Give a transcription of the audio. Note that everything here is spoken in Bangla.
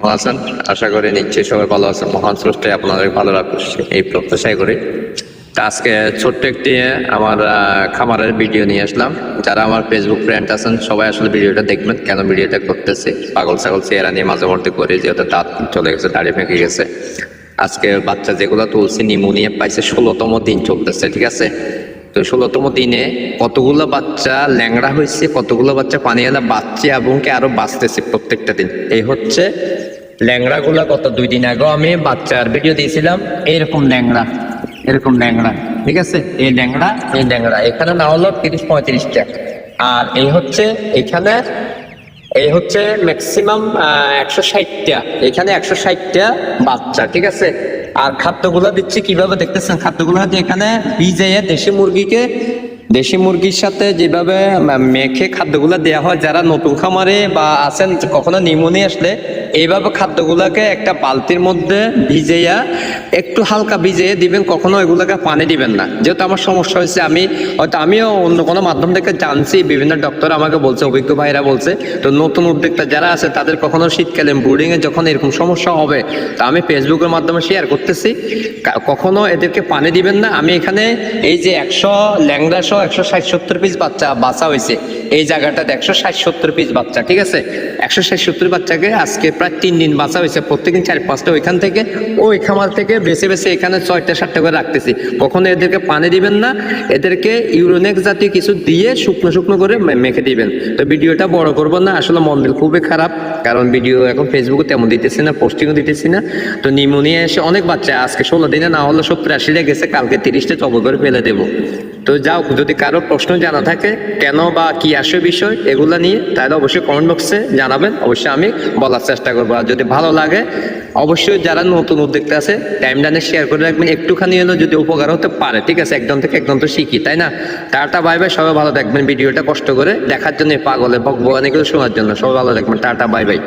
কেমন আছেন? আশা করি নিশ্চয়ই সবাই ভালো আছেন। মহান স্রষ্টাই আপনাদের ভালো রাখছে এই প্রত্যাশাই করি। তা আজকে ছোট্ট একটি আমার খামারের ভিডিও নিয়ে আসলাম। যারা আমার ফেসবুক ফ্রেন্ড আছেন সবাই আসলে ভিডিওটা দেখবেন, কেন ভিডিওটা করতেছে। পাগল ছাগল চেহারা নিয়ে মাঝে মধ্যে করি, যেহেতু দাঁত চলে গেছে, দাড়ি ভেঙে গেছে। আজকে বাচ্চা যেগুলো তুলছি নিউমোনিয়া পাইছে, 16তম দিন চলতেছে, ঠিক আছে। তো 16তম দিনে কতগুলো বাচ্চা ল্যাংড়া হয়েছে, কতগুলো বাচ্চা পানি এলা বাচ্চা এবং কি আরো বাঁচতেছে প্রত্যেকটা দিন। এই হচ্ছে ল্যাংড়া গুলা। কত 2 দিন আগেও আমি বাচ্চার ভিডিও দিয়েছিলাম, এরকম ল্যাংড়া, এরকম ল্যাংড়া, ঠিক আছে। এই ল্যাংড়া এখানে না হলো 30-35টা। আর এই হচ্ছে ম্যাক্সিমাম 160টা, এখানে 160টা বাচ্চা, ঠিক আছে। আর খাদ্যগুলো দিচ্ছি কিভাবে দেখতেছেন, খাদ্যগুলো হচ্ছে এখানে ভিজিয়ে দেশি মুরগির সাথে যেভাবে মেখে খাদ্যগুলো দেওয়া হয়, যারা নতুন খামারে বা আছেন কখনো নিউমোনিয়া আসলে এইভাবে খাদ্যগুলোকে একটা বালতির মধ্যে ভিজিয়ে একটু হালকা ভিজিয়ে দিবেন, কখনো এগুলোকে পানি দিবেন না। যেহেতু আমার সমস্যা হয়েছে, আমিও অন্য কোনো মাধ্যম থেকে জানছি, বিভিন্ন ডক্টর আমাকে বলছে, অভিজ্ঞ ভাইরা বলছে। তো নতুন উদ্যোক্তা যারা আছে তাদের কখনো শীতকালীন ব্রুডিংয়ে যখন এরকম সমস্যা হবে, তা আমি ফেসবুকের মাধ্যমে শেয়ার করতেছি, কখনো এদেরকে পানি দিবেন না। আমি এখানে এই যে 100 ল্যাংড়া 160-70 পিস বাচ্চা বাঁচা হয়েছে, এই জায়গাটাতে 160-70 পিস বাচ্চা, ঠিক আছে। 160-70 বাচ্চাকে আজকে প্রায় 3 দিন বাঁচা হয়েছে। প্রত্যেকদিন 4-5টা ওইখান থেকে ওই খামার থেকে বেছে এখানে 6টা-7টা করে রাখতেছি। কখনো এদেরকে পানি দিবেন না, এদেরকে ইউরোনেক্স জাতীয় কিছু দিয়ে শুকনো করে মেখে দিবেন। তো ভিডিওটা বড় করবো না, আসলে মন দিল খুবই খারাপ, কারণ ভিডিও এখন ফেসবুকে তেমন দিতেছি না, পোস্টিংও দিতেছি না। তো নিউমোনিয়া এসে অনেক বাচ্চা আজকে 16 দিনে না হলে 70-80টা গেছে, কালকে 30টা জব করে ফেলে দেবো। তো যাও, যদি কারো প্রশ্ন জানা থাকে কেন বা কি আসে বিষয় এগুলা নিয়ে, তাহলে অবশ্যই কমেন্ট বক্সে জানাবেন, অবশ্যই আমি বলার চেষ্টা করবো। আর যদি ভালো লাগে অবশ্যই যারা নতুন উদ্যোক্তা আছে টাইমলাইনে শেয়ার করে রাখবেন, একটুখানি হলেও যদি উপকার হতে পারে, ঠিক আছে। একজন থেকে একজন তো শিখি, তাই না। টাটা বাই বাই, সবাই ভালো থাকবেন। ভিডিওটা কষ্ট করে দেখার জন্য, পাগলে ভগবান এগুলো শোনার জন্য সবাই ভালো থাকবেন। Tata bye bye.